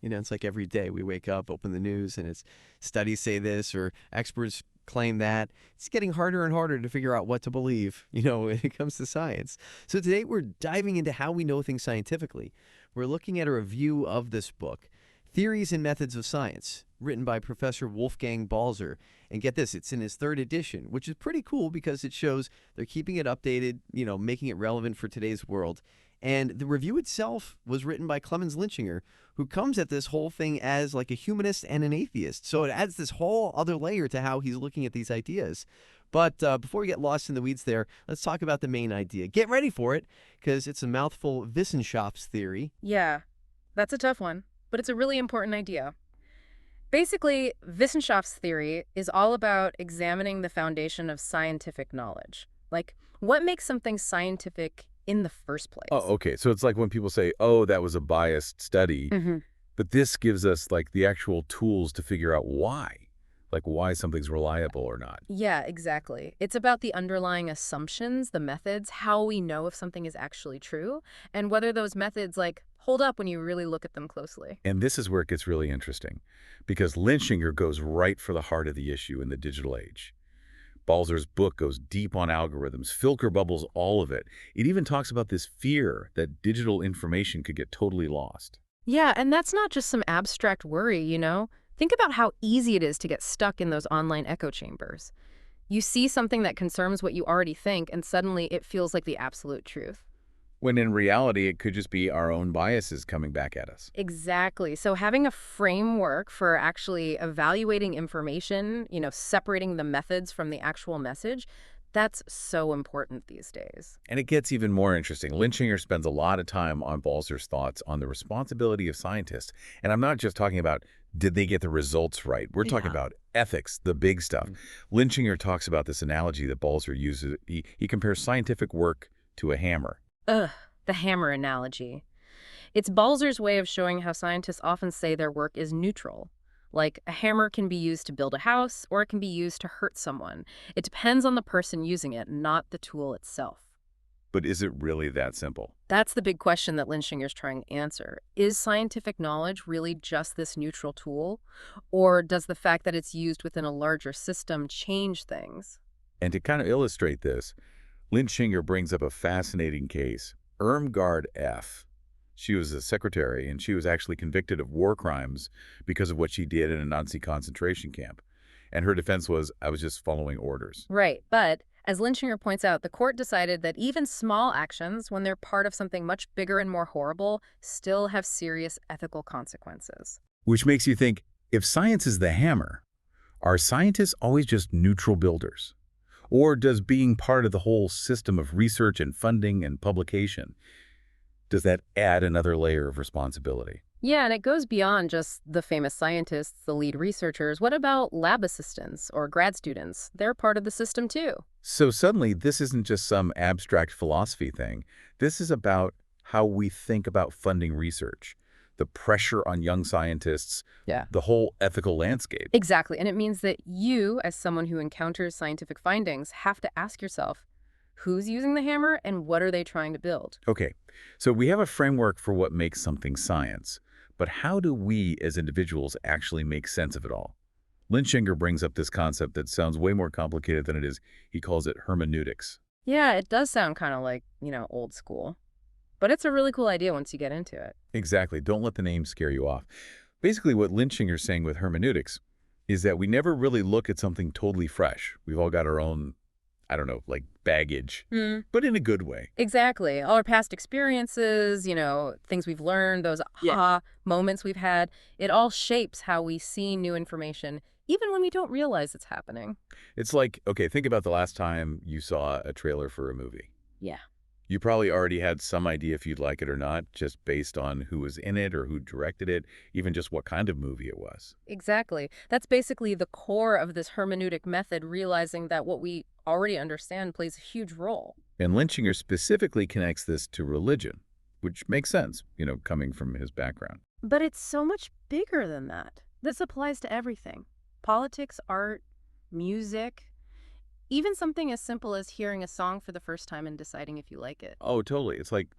It's like every day we wake up, open the news, and it's studies say this or experts claim that. It's getting harder and harder to figure out what to believe, when it comes to science. So today we're diving into how we know things scientifically. We're looking at a review of this book, Theories and Methods of Science, written by Professor Wolfgang Balzer. And get this, it's in his third edition, which is pretty cool because it shows they're keeping it updated, making it relevant for today's world. And the review itself was written by Clemens Linschinger, who comes at this whole thing as like a humanist and an atheist. So it adds this whole other layer to how he's looking at these ideas. But before we get lost in the weeds there, let's talk about the main idea. Get ready for it, because it's a mouthful, Wissenschafts theory. Yeah, that's a tough one, but it's a really important idea. Basically, Wissenschafts theory is all about examining the foundation of scientific knowledge. Like, what makes something scientific in the first place? Oh, okay. So it's like when people say, oh, that was a biased study, but this gives us like the actual tools to figure out why, like why something's reliable or not. Yeah, exactly. It's about the underlying assumptions, the methods, how we know if something is actually true, and whether those methods hold up when you really look at them closely. And this is where it gets really interesting, because Linschinger goes right for the heart of the issue in the digital age. Balzer's book goes deep on algorithms, filter bubbles all of it. It even talks about this fear that digital information could get totally lost. Yeah, and that's not just some abstract worry, Think about how easy it is to get stuck in those online echo chambers. You see something that confirms what you already think, and suddenly it feels like the absolute truth. When in reality, it could just be our own biases coming back at us. Exactly. So having a framework for actually evaluating information, separating the methods from the actual message, that's so important these days. And it gets even more interesting. Linschinger spends a lot of time on Balzer's thoughts on the responsibility of scientists. And I'm not just talking about, did they get the results right? We're talking about ethics, the big stuff. Linschinger talks about this analogy that Balzer uses. He compares scientific work to a hammer. Ugh, the hammer analogy. It's Balzer's way of showing how scientists often say their work is neutral. Like, a hammer can be used to build a house, or it can be used to hurt someone. It depends on the person using it, not the tool itself. But is it really that simple? That's the big question that Linschinger's trying to answer. Is scientific knowledge really just this neutral tool? Or does the fact that it's used within a larger system change things? And to kind of illustrate this, Linschinger brings up a fascinating case. Irmgard F. She was a secretary, and she was actually convicted of war crimes because of what she did in a Nazi concentration camp. And her defense was, I was just following orders. Right, but as Linschinger points out, the court decided that even small actions, when they're part of something much bigger and more horrible, still have serious ethical consequences. Which makes you think, if science is the hammer, are scientists always just neutral builders? Or does being part of the whole system of research and funding and publication, does that add another layer of responsibility? Yeah, and it goes beyond just the famous scientists, the lead researchers. What about lab assistants or grad students? They're part of the system too. So suddenly, this isn't just some abstract philosophy thing. This is about how we think about funding research, the pressure on young scientists, the whole ethical landscape. Exactly, and it means that you, as someone who encounters scientific findings, have to ask yourself, who's using the hammer and what are they trying to build? Okay, so we have a framework for what makes something science, but how do we as individuals actually make sense of it all? Linschinger brings up this concept that sounds way more complicated than it is. He calls it hermeneutics. Yeah, it does sound kind of like, old school. But it's a really cool idea once you get into it. Exactly. Don't let the name scare you off. Basically, what Linschinger's saying with hermeneutics is that we never really look at something totally fresh. We've all got our own, I don't know, like baggage, but in a good way. Exactly. All our past experiences, things we've learned, those aha moments we've had, it all shapes how we see new information, even when we don't realize it's happening. It's like, okay, think about the last time you saw a trailer for a movie. Yeah. You probably already had some idea if you'd like it or not, just based on who was in it or who directed it, even just what kind of movie it was. Exactly. That's basically the core of this hermeneutic method, realizing that what we already understand plays a huge role. And Linschinger specifically connects this to religion, which makes sense, coming from his background. But it's so much bigger than that. This applies to everything. Politics, art, music. Even something as simple as hearing a song for the first time and deciding if you like it. Oh, totally. It's like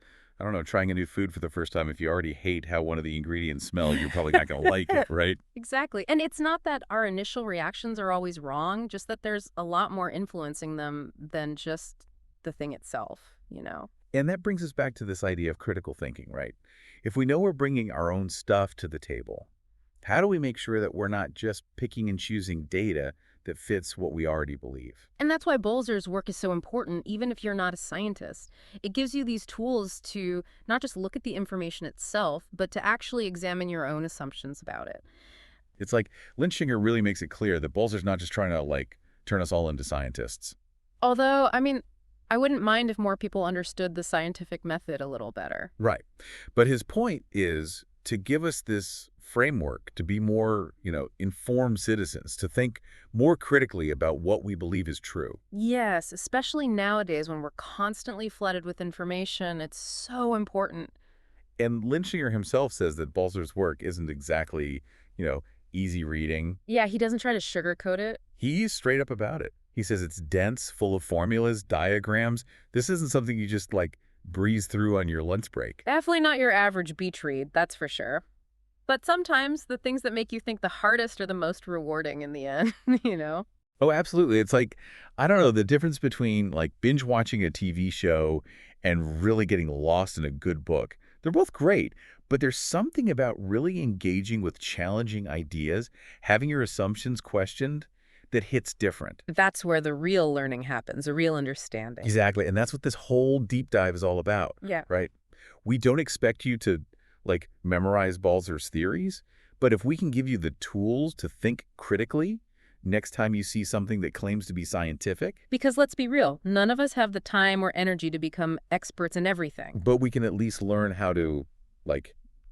I don't know, trying a new food for the first time. If you already hate how one of the ingredients smells, you're probably not going to like it, right? Exactly. And it's not that our initial reactions are always wrong, just that there's a lot more influencing them than just the thing itself, you know? And that brings us back to this idea of critical thinking, right? If we know we're bringing our own stuff to the table, how do we make sure that we're not just picking and choosing data that fits what we already believe? And that's why Balzer's work is so important, even if you're not a scientist. It gives you these tools to not just look at the information itself, but to actually examine your own assumptions about it. It's like Linschinger really makes it clear that Balzer's not just trying to, like, turn us all into scientists. Although, I mean, I wouldn't mind if more people understood the scientific method a little better. Right. But his point is to give us this framework to be more, informed citizens, to think more critically about what we believe is true. Yes, especially nowadays when we're constantly flooded with information. It's so important. And Linschinger himself says that Balzer's work isn't exactly, easy reading. Yeah, he doesn't try to sugarcoat it. He's straight up about it. He says it's dense, full of formulas, diagrams. This isn't something you just, breeze through on your lunch break. Definitely not your average beach read, that's for sure. But sometimes the things that make you think the hardest are the most rewarding in the end, you know? Oh, absolutely. It's like, I don't know, the difference between, binge watching a TV show and really getting lost in a good book. They're both great, but there's something about really engaging with challenging ideas, having your assumptions questioned, that hits different. That's where the real learning happens, a real understanding. Exactly. And that's what this whole deep dive is all about. Yeah. Right? We don't expect you to, memorize Balzer's theories, but if we can give you the tools to think critically next time you see something that claims to be scientific. Because let's be real, none of us have the time or energy to become experts in everything. But we can at least learn how to,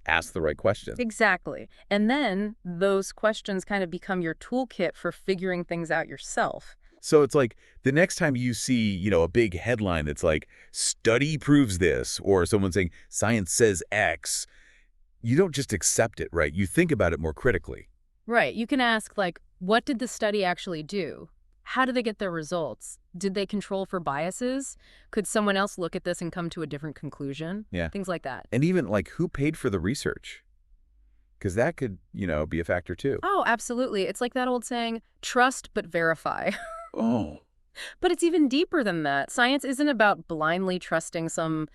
ask the right questions. Exactly. And then those questions kind of become your toolkit for figuring things out yourself. So it's like the next time you see, a big headline that's like, study proves this, or someone saying, science says X, you don't just accept it, right? You think about it more critically. Right. You can ask, what did the study actually do? How did they get their results? Did they control for biases? Could someone else look at this and come to a different conclusion? Yeah. Things like that. And even, who paid for the research? Because that could, be a factor too. Oh, absolutely. It's like that old saying, trust but verify. Oh. But it's even deeper than that. Science isn't about blindly trusting some,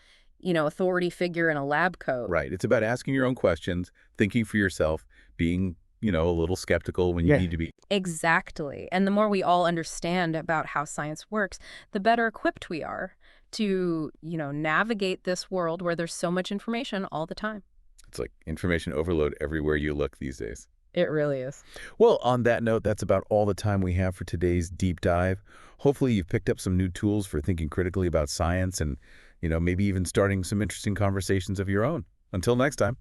authority figure in a lab coat. Right. It's about asking your own questions, thinking for yourself, being, a little skeptical when you need to be. Exactly. And the more we all understand about how science works, the better equipped we are to, navigate this world where there's so much information all the time. It's like information overload everywhere you look these days. It really is. Well, on that note, that's about all the time we have for today's deep dive. Hopefully you've picked up some new tools for thinking critically about science and, maybe even starting some interesting conversations of your own. Until next time.